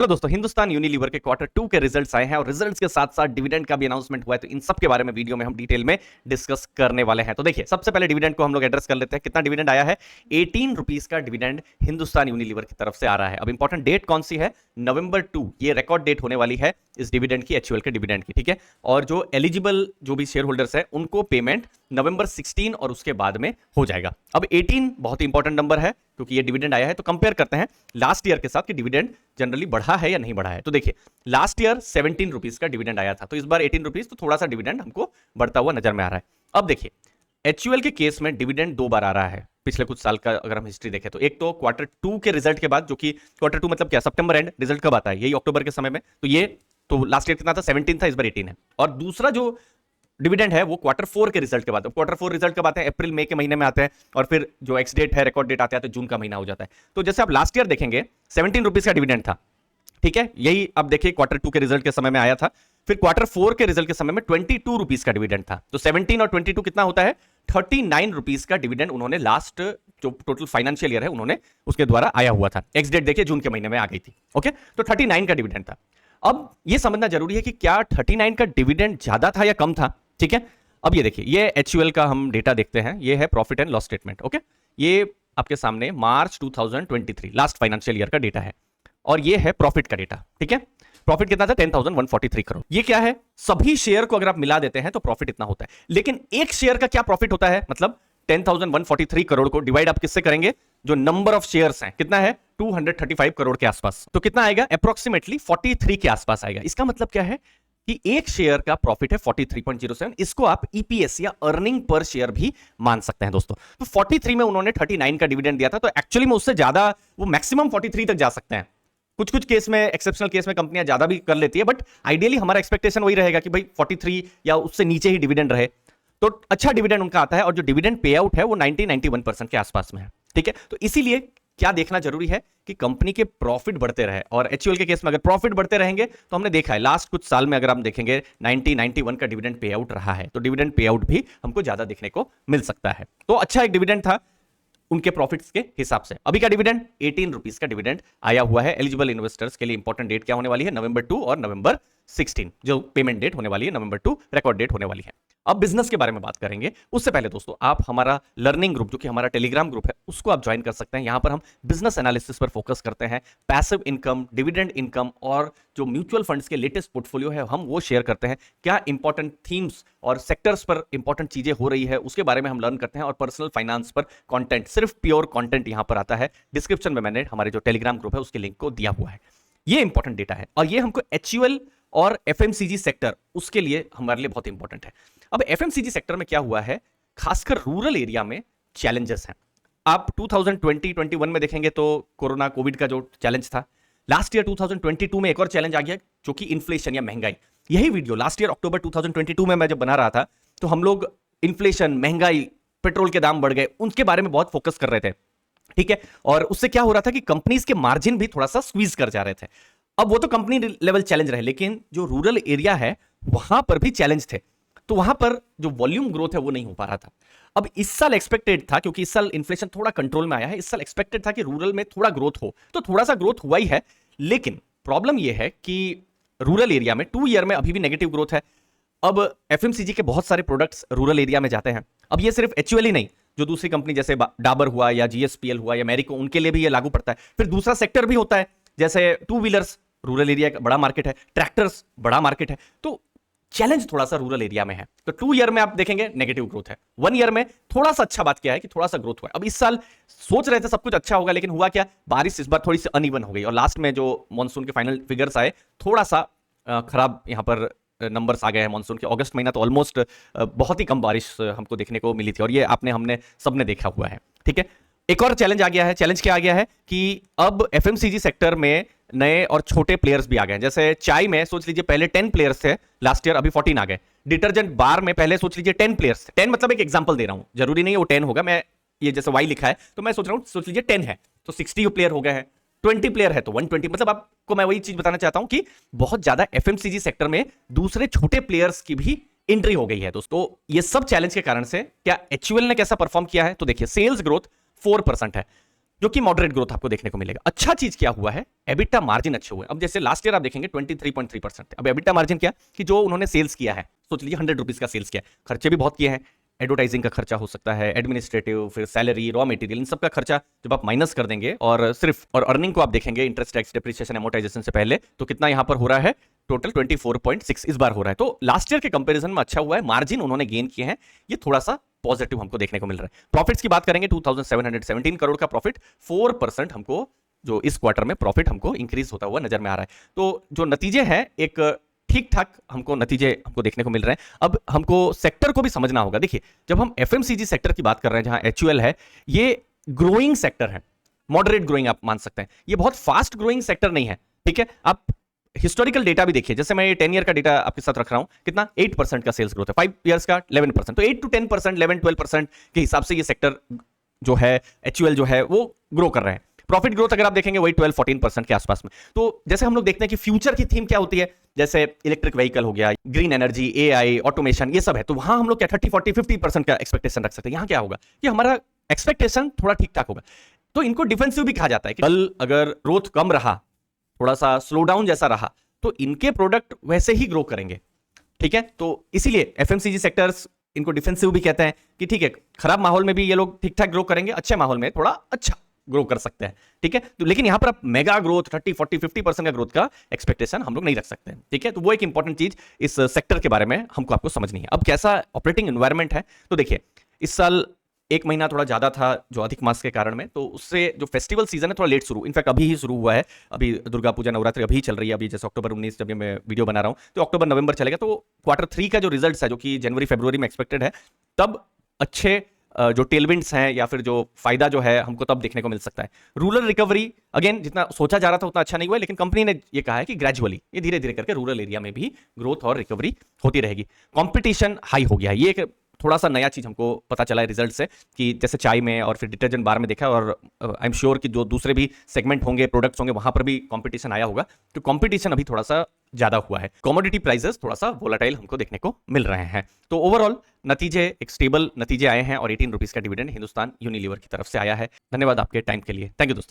Hello दोस्तों, Hindustan Unilever के quarter 2 के रिजल्ट्स आए हैं और रिजल्ट्स के साथ साथ डिविडेंड का भी अनाउंसमेंट हुआ है। तो इन सब के बारे में वीडियो में हम डिटेल में डिस्कस करने वाले हैं। तो देखिए, सबसे पहले डिविडेंड को हम लोग एड्रेस कर लेते हैं। कितना डिविडेंड आया है? 18 रुपीस का डिविडेंड हिंदुस्तान यूनिलीवर की तरफ से आ रहा है। अब इंपॉर्टेंट डेट कौन सी है? नवंबर 2, ये रिकॉर्ड डेट होने वाली है इस डिविडेंड की, एचयूएल के डिविडेंड की, ठीक है। और जो एलिजिबल जो भी शेयर होल्डर्स है उनको पेमेंट नवंबर 16 और उसके बाद में हो जाएगा। अब 18 बहुत ही इंपॉर्टेंट नंबर है क्योंकि ये डिविडेंड आया है। तो कंपेयर करते हैं लास्ट ईयर के साथ कि डिविडेंड जनरली बढ़ा है या नहीं बढ़ा है। तो देखिए, लास्ट ईयर 17 रुपीस का डिविडेंड आया था, तो इस बार 18 रुपीस, तो थोड़ा सा डिविडेंड हमको बढ़ता हुआ नजर में आ रहा है। अब देखिए, एचयूएल के केस में डिविडेंड 2 बार आ रहा है पिछले कुछ साल का अगर हम हिस्ट्री देखें तो। एक तो क्वार्टर 2 के रिजल्ट के बाद, जो कि क्वार्टर 2 मतलब क्या, सितंबर एंड, रिजल्ट कब आता है? यही अक्टूबर के समय में। तो ये तो लास्ट ईयर कितना था? 17 था, इस बार 18 है। और दूसरा जो डिविडेंड है वो क्वार्टर 4 के रिजल्ट के बाद। क्वार्टर 4 रिजल्ट कब आते हैं? अप्रैल मई के महीने में आते हैं, और फिर जो एक्स डेट है, रिकॉर्ड डेट आते हैं तो जून का महीना हो जाता है। तो जैसे आप लास्ट ईयर देखेंगे 17 रुपीस का डिविडेंड था, ठीक है। यही अब देखिए क्वार्टर 2 के रिजल्ट के समय में आया था। फिर क्वार्टर 4 के रिजल्ट के समय में 22 रुपीस का डिविडेंड था। तो 17 और 22 कितना होता है? 39 रुपीस का डिविडेंड उन्होंने लास्ट जो टोटल फाइनेंशियल ईयर है उन्होंने उसके द्वारा आया हुआ था। एक्स डेट देखिए जून के महीने में आ गई थी, ओके। तो 39 का डिविडेंड था। अब यह समझना जरूरी है कि क्या 39 का डिविडेंड ज्यादा था या कम था, ठीक है। अब ये देखिए, ये एचयूएल का हम डेटा देखते हैं। ये है profit and loss statement, okay. ये आपके सामने मार्च 2023 लास्ट फाइनेंशियल ईयर का डेटा है, और ये है प्रॉफिट का डेटा, ठीक है। प्रॉफिट कितना था? 10,143 करोड़। ये क्या है? सभी शेयर को अगर आप मिला देते हैं तो प्रॉफिट इतना होता है। लेकिन एक शेयर का क्या प्रॉफिट होता है? मतलब 10,143 करोड़ को डिवाइड आप किससे करेंगे? जो नंबर ऑफ शेयर्स हैं, कितना है? 235 करोड़ के आसपास। तो कितना आएगा? अप्रोक्सीमेटली 43 के आसपास आएगा। इसका मतलब क्या है कि एक शेयर का प्रॉफिट है 43.07। इसको आप ईपीएस या अर्निंग पर शेयर भी मान सकते हैं दोस्तों। तो 43 में उन्होंने 39 का डिविडेंड दिया था, तो एक्चुअली में उससे ज्यादा, वो मैक्सिमम 43 तक जा सकते हैं। कुछ कुछ केस में, एक्सेप्शनल केस में कंपनियां ज्यादा भी कर लेती है, बट आइडियली हमारा एक्सपेक्टेशन वही रहेगा कि भाई 43 या उससे नीचे ही डिविडेंड रहे, तो अच्छा डिविडेंड उनका आता है। और जो डिविडेंड पे आउट है वो 90-91% के आसपास में है, ठीक है। तो इसीलिए क्या देखना जरूरी है कि कंपनी के प्रॉफिट बढ़ते रहे। और एचयूएल के केस में अगर प्रॉफिट बढ़ते रहेंगे तो हमने देखा है लास्ट कुछ साल में, अगर हम देखेंगे 90-91 का डिविडेंड पे आउट रहा है, तो डिविडेंड पे आउट भी हमको ज्यादा देखने को मिल सकता है। तो अच्छा एक डिविडेंड था उनके प्रॉफिट्स के हिसाब से। अभी का डिविडेंड 18 रुपीस का डिविडेंड आया हुआ है। एलिजिबल इन्वेस्टर्स के लिए इंपॉर्टेंट डेट क्या होने वाली है? नवंबर 2 और नवंबर 16, जो पेमेंट डेट होने वाली है नवंबर 2, रिकॉर्ड डेट होने वाली है। अब बिजनेस के बारे में बात करेंगे। उससे पहले दोस्तों, आप हमारा लर्निंग ग्रुप, जो कि हमारा टेलीग्राम ग्रुप है, उसको आप ज्वाइन कर सकते हैं। यहां पर हम बिजनेस एनालिसिस पर फोकस करते हैं। पैसिव इनकम, डिविडेंड इनकम और जो म्यूचुअल फंड्स के लेटेस्ट पोर्टफोलियो है हम वो शेयर करते हैं। क्या इंपॉर्टेंट थीम्स और सेक्टर्स पर इंपॉर्टेंट चीजें हो रही है उसके बारे में हम लर्न करते हैं। और पर्सनल फाइनेंस पर कंटेंट, सिर्फ प्योर कंटेंट यहां पर आता है। डिस्क्रिप्शन में मैंने हमारे जो टेलीग्राम ग्रुप है उसके लिंक को दिया हुआ है। ये इंपॉर्टेंट डेटा है और ये हमको एचयूएल और एफएमसीजी सेक्टर, उसके लिए हमारे लिए बहुत इंपॉर्टेंट है। अब एफएमसीजी सेक्टर में क्या हुआ है, खासकर रूरल एरिया में चैलेंजेस हैं। आप 2020-21 में देखेंगे तो कोरोना कोविड का जो चैलेंज था, लास्ट ईयर 2022 में एक और चैलेंज आ गया जो कि इन्फ्लेशन या महंगाई। यही वीडियो लास्ट ईयर अक्टूबर 2022 में मैं जब बना रहा था तो हम लोग इन्फ्लेशन, महंगाई, पेट्रोल के दाम बढ़ गए, उनके बारे में बहुत फोकस कर रहे थे, ठीक है। और उससे क्या हो रहा था कि कंपनीज के मार्जिन भी थोड़ा सा स्क्वीज कर जा रहे थे। अब वो तो कंपनी लेवल चैलेंज रहे, लेकिन जो रूरल एरिया है वहां पर भी चैलेंज थे। तो वहां पर जो वॉल्यूम ग्रोथ है वो नहीं हो पा रहा था। अब इस साल एक्सपेक्टेड था, क्योंकि इस साल इन्फ्लेशन थोड़ा कंट्रोल में आया है, इस साल एक्सपेक्टेड था कि रूरल में थोड़ा ग्रोथ हो, तो थोड़ा सा ग्रोथ हुआ ही है। लेकिन प्रॉब्लम यह है कि रूरल एरिया में 2 ईयर में अभी भी नेगेटिव ग्रोथ है। अब एफएमसीजी के बहुत सारे प्रोडक्ट्स रूरल एरिया में जाते हैं। अब ये सिर्फ एचयूएल ही नहीं, जो दूसरी कंपनी जैसे डाबर हुआ या जीएसपीएल हुआ या मैरिको, उनके लिए भी ये लागू पड़ता है। फिर दूसरा सेक्टर भी होता है, जैसे 2 व्हीलर्स, रूरल एरिया का बड़ा मार्केट है, ट्रैक्टर्स बड़ा मार्केट है। तो चैलेंज थोड़ा सा रूरल एरिया में है। तो 2 ईयर में आप देखेंगे नेगेटिव ग्रोथ है, 1 ईयर में थोड़ा सा अच्छा बात क्या है कि थोड़ा सा ग्रोथ हुआ है। अब इस साल सोच रहे थे सब कुछ अच्छा होगा, लेकिन हुआ क्या, बारिश इस बार थोड़ी सी अनइवन हो गई और लास्ट में जो मॉनसून के फाइनल फिगर्स आए, थोड़ा सा खराब यहां पर नंबर्स आ गए हैं मॉनसून के। अगस्त महीना तो ऑलमोस्ट बहुत ही कम बारिश हमको देखने को मिली थी, और ये हमने सबने देखा हुआ है, ठीक है। एक और चैलेंज आ गया है। चैलेंज क्या आ गया है कि अब एफएमसीजी सेक्टर में नए और छोटे प्लेयर्स भी आ गए हैं। जैसे चाय में सोच लीजिए पहले 10 प्लेयर्स थे लास्ट ईयर, अभी 14 आ गए। डिटर्जेंट बार में पहले सोच लीजिए 10 प्लेयर्स थे। 10 मतलब एक एग्जांपल दे रहा हूं, जरूरी नहीं है वो 10 होगा, मैं ये जैसे वाई लिखा है तो मैं सोच रहा हूं, सोच लीजिए 10 है तो 60 प्लेयर हो गए हैं, 20 प्लेयर है तो 120। मतलब आपको मैं वही चीज बताना चाहता हूं कि बहुत ज्यादा एफएमसीजी सेक्टर में दूसरे छोटे प्लेयर्स की भी एंट्री हो गई है दोस्तों। ये सब चैलेंज के कारण से क्या एचयूएल ने कैसा परफॉर्म किया है, तो देखिए सेल्स ग्रोथ 4% है। जो कि मॉडरेट ग्रोथ आपको देखने को मिलेगा। अच्छा चीज क्या हुआ है, एबिटा मार्जिन अच्छे हुए। अब जैसे लास्ट ईयर आप देखेंगे 23.3%। अब एबिटा मार्जिन क्या कि जो उन्होंने सेल्स किया है, सोच लीजिए 100 रुपीज का सेल्स किया है, खर्चे भी बहुत किए हैं, एडवर्टाइजिंग का खर्चा हो सकता है, एडमिनिस्ट्रेटिव, फिर सैलरी, रॉ मटेरियल, इन सब का खर्चा जब आप माइनस कर देंगे और सिर्फ और अर्निंग को आप देखेंगे इंटरेस्ट, टैक्स, डेप्रिसिएशन, एमोर्टाइजेशन से पहले, तो कितना यहां पर हो रहा है, टोटल 24.6 इस बार हो रहा है। तो लास्ट ईयर के कंपैरिजन में अच्छा हुआ है, मार्जिन उन्होंने गेन किए हैं, ये थोड़ा सा पॉजिटिव हमको देखने को मिल रहा है। प्रॉफिट्स की बात करेंगे, 2717 करोड़ का प्रॉफिट, 4% हमको जो इस क्वार्टर में प्रॉफिट हमको इंक्रीज होता हुआ नजर में आ रहा है। तो जो नतीजे हैं एक ठीक ठाक हमको नतीजे हमको देखने को मिल रहे हैं। अब हमको सेक्टर को भी समझना होगा। देखिए, जब हम एफएमसीजी सेक्टर की बात कर रहे हैं, जहां एचयूएल है, ये ग्रोइंग सेक्टर है, मॉडरेट ग्रोइंग आप मान सकते हैं, ये बहुत फास्ट ग्रोइंग सेक्टर नहीं है। ठीक है, आप हिस्टोरिकल डेटा भी देखिए, जैसे मैं ये 10 ईयर का डेटा आपके साथ रख रहा हूं, कितना 8% का सेल्स ग्रोथ है, 5 ईयर्स का 11%, तो 8 to 10%, 11-12% के हिसाब से ये सेक्टर जो है, एचयूएल जो है, वो ग्रो कर रहे हैं। प्रॉफिट ग्रोथ अगर आप देखेंगे वही 12-14% के आसपास में। तो जैसे हम लोग देखते हैं कि फ्यूचर की थीम क्या होती है, जैसे इलेक्ट्रिक व्हीकल हो गया, ग्रीन एनर्जी, एआई, ऑटोमेशन, ये सब है, तो वहां हम लोग क्या 30-40-50% का एक्सपेक्टेशन रख सकते हैं। यहां क्या होगा कि हमारा एक्सपेक्टेशन थोड़ा ठीक ठाक होगा। तो इनको डिफेंसिव भी कहा जाता है कि कल अगर ग्रोथ कम रहा, थोड़ा सा स्लो डाउन जैसा रहा, तो इनके प्रोडक्ट वैसे ही ग्रो करेंगे। ठीक है, तो इसीलिए एफएमसीजी सेक्टर्स इनको डिफेंसिव भी कहते हैं कि ठीक है, खराब माहौल में भी ये लोग ठीक ठाक ग्रो करेंगे, अच्छे माहौल में थोड़ा अच्छा ग्रो कर सकते हैं। ठीक है, तो लेकिन यहां पर आप मेगा ग्रोथ 30-40-50% का ग्रोथ का एक्सपेक्टेशन हम लोग नहीं रख सकते हैं। ठीक है, तो वो एक इंपॉर्टेंट चीज इस सेक्टर के बारे में हमको आपको समझनी है। अब कैसा ऑपरेटिंग एनवायरनमेंट है, तो देखिए इस साल एक महीना थोड़ा ज्यादा था जो अधिक मास के कारण में, तो उससे जो फेस्टिवल सीजन है थोड़ा लेट शुरू, इनफैक्ट अभी ही शुरू हुआ है। अभी दुर्गा पूजा, नवरात्रि अभी चल रही है, अभी जैसे अक्टूबर 19 जब मैं वीडियो बना रहा हूं, तो अक्टूबर नवंबर चलेगा। तो क्वार्टर 3 का जो रिजल्ट है, जो कि जनवरी फरवरी में एक्सपेक्टेड है, तब अच्छे जो टेलविंड्स हैं या फिर जो फायदा जो है हमको तब देखने को मिल सकता है। रूरल रिकवरी अगेन जितना सोचा जा रहा था उतना अच्छा नहीं हुआ है, लेकिन कंपनी ने ये कहा है कि ग्रेजुअली ये धीरे धीरे करके रूरल एरिया में भी ग्रोथ और रिकवरी होती रहेगी। कंपटीशन हाई हो गया है, ये एक थोड़ा सा नया चीज हमको पता चला है रिजल्ट से, कि जैसे चाय में और फिर डिटर्जेंट बार में देखा, और आई एम श्योर कि जो दूसरे भी सेगमेंट होंगे, प्रोडक्ट्स होंगे, वहां पर भी कंपटीशन आया होगा। तो कंपटीशन अभी थोड़ा सा ज्यादा हुआ है, कमोडिटी प्राइसेस थोड़ा सा वोलेटाइल हमको देखने को मिल रहे हैं। तो ओवरऑल नतीजे एक स्टेबल नतीजे आए हैं, और 18 रुपीज का डिविडेंड हिंदुस्तान यूनिलीवर की तरफ से आया है। धन्यवाद आपके टाइम के लिए, थैंक यू दोस्तों।